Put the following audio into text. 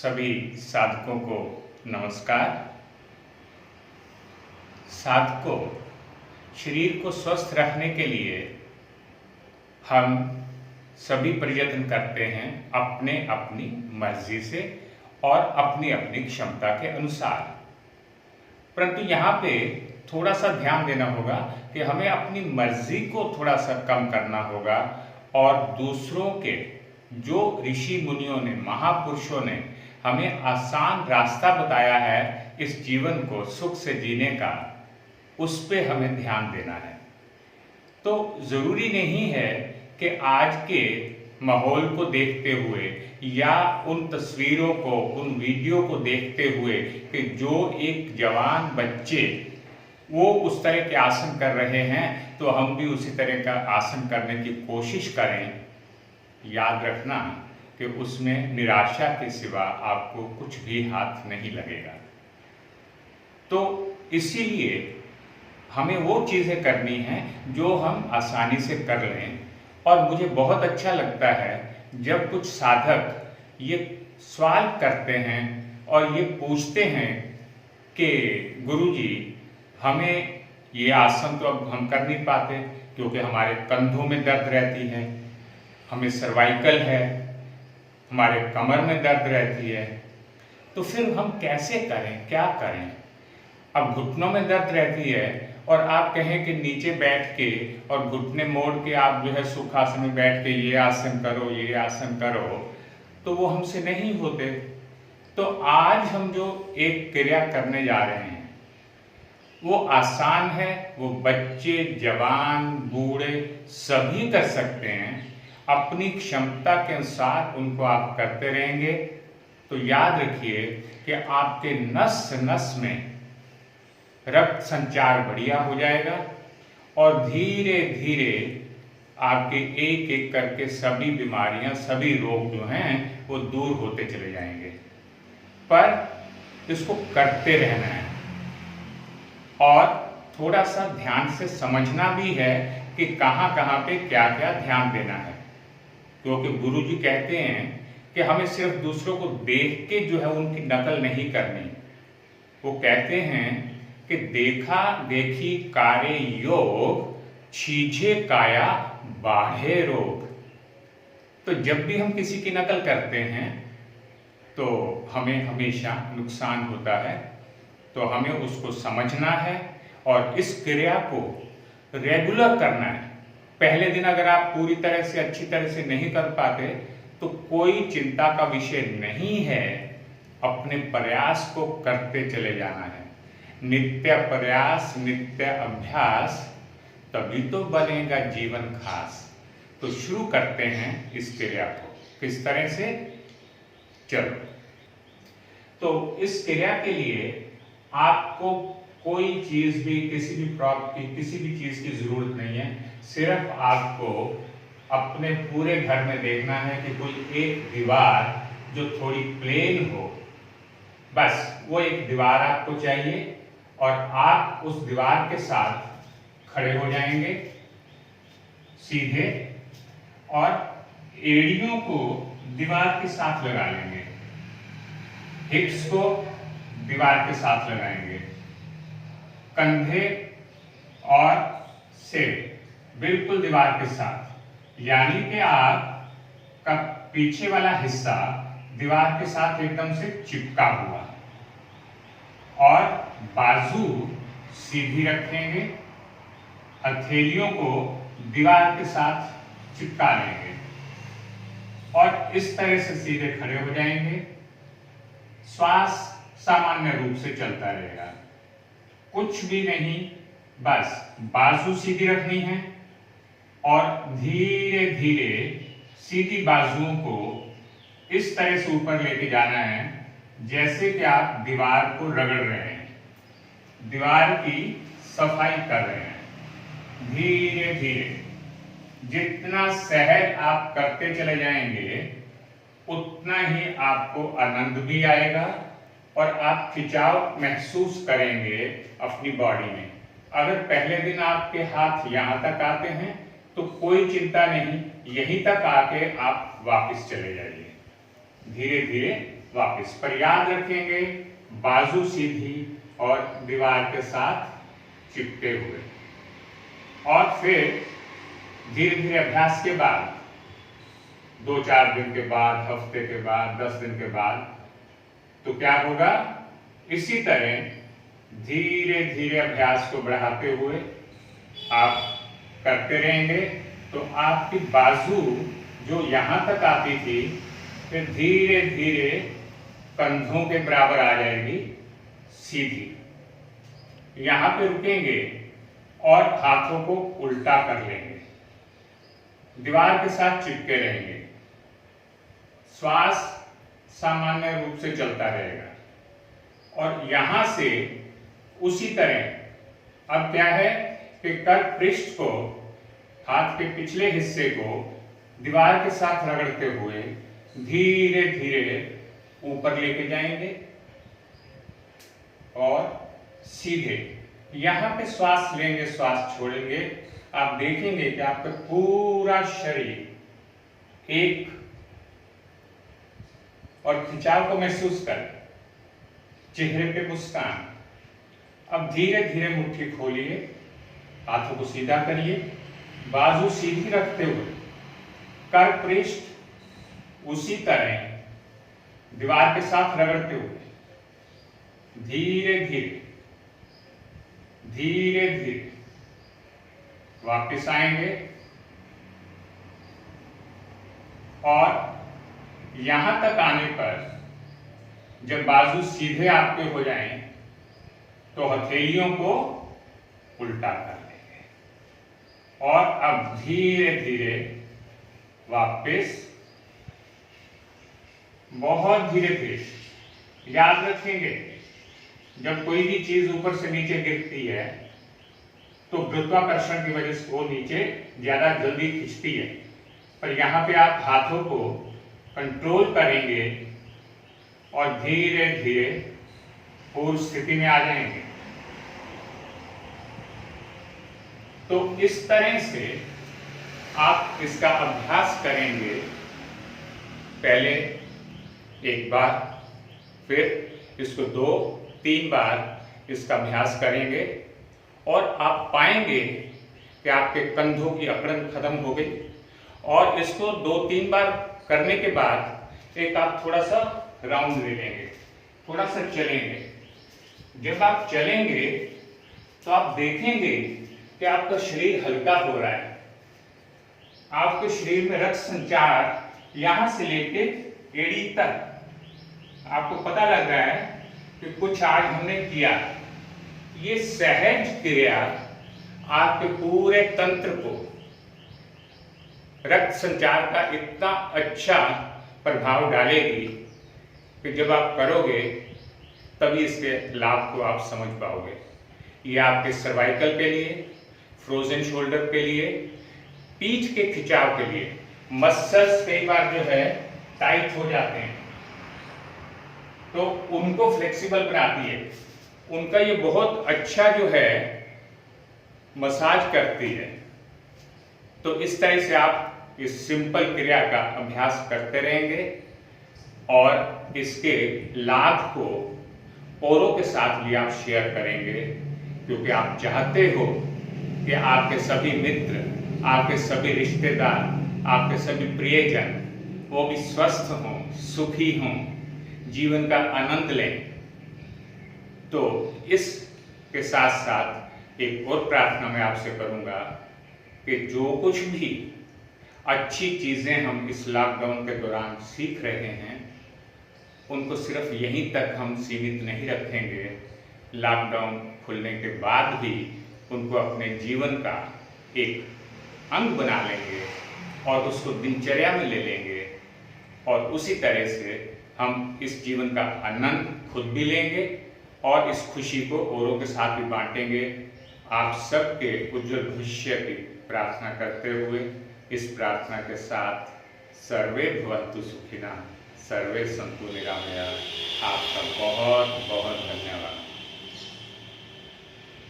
सभी साधकों को नमस्कार। साधकों, शरीर को स्वस्थ रखने के लिए हम सभी प्रयत्न करते हैं अपने अपनी मर्जी से और अपनी अपनी क्षमता के अनुसार। परंतु यहाँ पे थोड़ा सा ध्यान देना होगा कि हमें अपनी मर्जी को थोड़ा सा कम करना होगा और दूसरों के जो ऋषि मुनियों ने, महापुरुषों ने हमें आसान रास्ता बताया है इस जीवन को सुख से जीने का, उस पे हमें ध्यान देना है। तो जरूरी नहीं है कि आज के माहौल को देखते हुए या उन तस्वीरों को, उन वीडियो को देखते हुए कि जो एक जवान बच्चे वो उस तरह के आसन कर रहे हैं तो हम भी उसी तरह का आसन करने की कोशिश करें। याद रखना कि उसमें निराशा के सिवा आपको कुछ भी हाथ नहीं लगेगा। तो इसीलिए हमें वो चीज़ें करनी हैं जो हम आसानी से कर लें। और मुझे बहुत अच्छा लगता है जब कुछ साधक ये सवाल करते हैं और ये पूछते हैं कि गुरुजी, हमें ये आसन तो अब हम कर नहीं पाते क्योंकि हमारे कंधों में दर्द रहती है, हमें सर्वाइकल है, हमारे कमर में दर्द रहती है, तो फिर हम कैसे करें, क्या करें? अब घुटनों में दर्द रहती है और आप कहें कि नीचे बैठ के और घुटने मोड़ के आप जो है सुखासन में बैठ के ये आसन करो, ये आसन करो, तो वो हमसे नहीं होते। तो आज हम जो एक क्रिया करने जा रहे हैं वो आसान है, वो बच्चे, जवान, बूढ़े सभी कर सकते हैं। अपनी क्षमता के अनुसार उनको आप करते रहेंगे तो याद रखिए कि आपके नस नस में रक्त संचार बढ़िया हो जाएगा और धीरे धीरे आपके एक एक करके सभी बीमारियां, सभी रोग जो हैं वो दूर होते चले जाएंगे। पर इसको करते रहना है और थोड़ा सा ध्यान से समझना भी है कि कहाँ कहाँ पे क्या क्या ध्यान देना है। क्योंकि गुरु जी कहते हैं कि हमें सिर्फ दूसरों को देख के जो है उनकी नकल नहीं करनी। वो कहते हैं कि देखा देखी कारे योग, छीझे काया बाढ़े रोग। तो जब भी हम किसी की नकल करते हैं तो हमें हमेशा नुकसान होता है। तो हमें उसको समझना है और इस क्रिया को रेगुलर करना है। पहले दिन अगर आप पूरी तरह से अच्छी तरह से नहीं कर पाते तो कोई चिंता का विषय नहीं है, अपने प्रयास को करते चले जाना है। नित्य प्रयास, नित्य अभ्यास, तभी तो बनेगा जीवन खास। तो शुरू करते हैं इस क्रिया को। किस तरह से? चलो, तो इस क्रिया के लिए आपको कोई चीज भी, किसी भी प्रॉप की, किसी भी चीज की जरूरत नहीं है। सिर्फ आपको अपने पूरे घर में देखना है कि कोई एक दीवार जो थोड़ी प्लेन हो, बस वो एक दीवार आपको चाहिए और आप उस दीवार के साथ खड़े हो जाएंगे सीधे और एड़ियों को दीवार के साथ लगा लेंगे, हिप्स को दीवार के साथ लगाएंगे, कंधे और सिर बिल्कुल दीवार के साथ, यानी कि आपका पीछे वाला हिस्सा दीवार के साथ एकदम से चिपका हुआ। और बाजू सीधी रखेंगे, हथेलियों को दीवार के साथ चिपका लेंगे और इस तरह से सीधे खड़े हो जाएंगे। श्वास सामान्य रूप से चलता रहेगा, कुछ भी नहीं, बस बाजू सीधी रखनी है और धीरे धीरे सीधी बाजुओं को इस तरह से ऊपर लेके जाना है जैसे कि आप दीवार को रगड़ रहे हैं, दीवार की सफाई कर रहे हैं। धीरे धीरे जितना सहज आप करते चले जाएंगे उतना ही आपको आनंद भी आएगा और आप खिंचाव महसूस करेंगे अपनी बॉडी में। अगर पहले दिन आपके हाथ यहाँ तक आते हैं तो कोई चिंता नहीं, यहीं तक आके आप वापस चले जाइए। धीरे धीरे वापस। पर याद रखेंगे बाजू सीधी और दीवार के साथ चिपके हुए। और फिर धीरे धीरे अभ्यास के बाद 2-4 दिन के बाद, हफ्ते के बाद, 10 दिन के बाद तो क्या होगा, इसी तरह धीरे धीरे अभ्यास को बढ़ाते हुए आप करते रहेंगे तो आपकी बाजू जो यहां तक आती थी फिर धीरे धीरे कंधों के बराबर आ जाएगी सीधी। यहां पे रुकेंगे और हाथों को उल्टा कर लेंगे, दीवार के साथ चिपके रहेंगे। श्वास सामान्य रूप से चलता रहेगा और यहां से उसी तरह अब क्या है कि कर पृष्ठ को, हाथ के पिछले हिस्से को दीवार के साथ रगड़ते हुए धीरे धीरे ऊपर लेके जाएंगे और सीधे यहां पे श्वास लेंगे, श्वास छोड़ेंगे। आप देखेंगे कि आपका पूरा शरीर एक और खिंचाव को महसूस कर, चेहरे पे मुस्कान। अब धीरे धीरे मुट्ठी खोलिए, हाथों को सीधा करिए, बाजू सीधी रखते हुए कर पृष्ठ उसी तरह दीवार के साथ रगड़ते हुए धीरे धीरे धीरे धीरे वापस आएंगे और यहां तक आने पर जब बाजू सीधे आपके हो जाएं तो हथेलियों को उल्टा कर लेंगे और अब धीरे धीरे वापस, बहुत धीरे धीरे। याद रखेंगे जब कोई भी चीज ऊपर से नीचे गिरती है तो गुरुत्वाकर्षण की वजह से वो नीचे ज्यादा जल्दी खिंचती है, पर यहां पे आप हाथों को कंट्रोल करेंगे और धीरे धीरे पूर्व स्थिति में आ जाएंगे। तो इस तरह से आप इसका अभ्यास करेंगे, पहले एक बार, फिर इसको 2-3 बार इसका अभ्यास करेंगे और आप पाएंगे कि आपके कंधों की अकड़न खत्म हो गई। और इसको 2-3 बार करने के बाद एक आप थोड़ा सा राउंड ले लेंगे, थोड़ा सा चलेंगे। जब आप चलेंगे तो आप देखेंगे कि आपका शरीर हल्का हो रहा है, आपके शरीर में रक्त संचार यहां से लेके एड़ी तक आपको पता लग रहा है कि कुछ आज हमने किया। ये सहज क्रिया आपके पूरे तंत्र को रक्त संचार का इतना अच्छा प्रभाव डालेगी कि जब आप करोगे तभी इसके लाभ को आप समझ पाओगे। ये आपके सर्वाइकल के लिए, फ्रोजन शोल्डर के लिए, पीठ के खिंचाव के लिए, मसल्स कई बार जो है टाइट हो जाते हैं तो उनको फ्लेक्सिबल बनाती है, उनका ये बहुत अच्छा जो है मसाज करती है। तो इस तरह से आप इस सिंपल क्रिया का अभ्यास करते रहेंगे और इसके लाभ को औरों के साथ भी आप शेयर करेंगे, क्योंकि आप चाहते हो कि आपके सभी मित्र, आपके सभी रिश्तेदार, आपके सभी प्रियजन वो भी स्वस्थ हों, सुखी हों, जीवन का आनंद लें। तो इसके साथ साथ एक और प्रार्थना मैं आपसे करूंगा कि जो कुछ भी अच्छी चीजें हम इस लॉकडाउन के दौरान सीख रहे हैं उनको सिर्फ यहीं तक हम सीमित नहीं रखेंगे। लॉकडाउन खुलने के बाद भी उनको अपने जीवन का एक अंग बना लेंगे और उसको दिनचर्या में ले लेंगे और उसी तरह से हम इस जीवन का आनंद खुद भी लेंगे और इस खुशी को औरों के साथ भी बांटेंगे। आप सबके उज्जवल भविष्य की प्रार्थना करते हुए इस प्रार्थना के साथ सर्वे भवन्तु सुखिनः, सर्वे सन्तु निरामयाः। आपका बहुत बहुत धन्यवाद।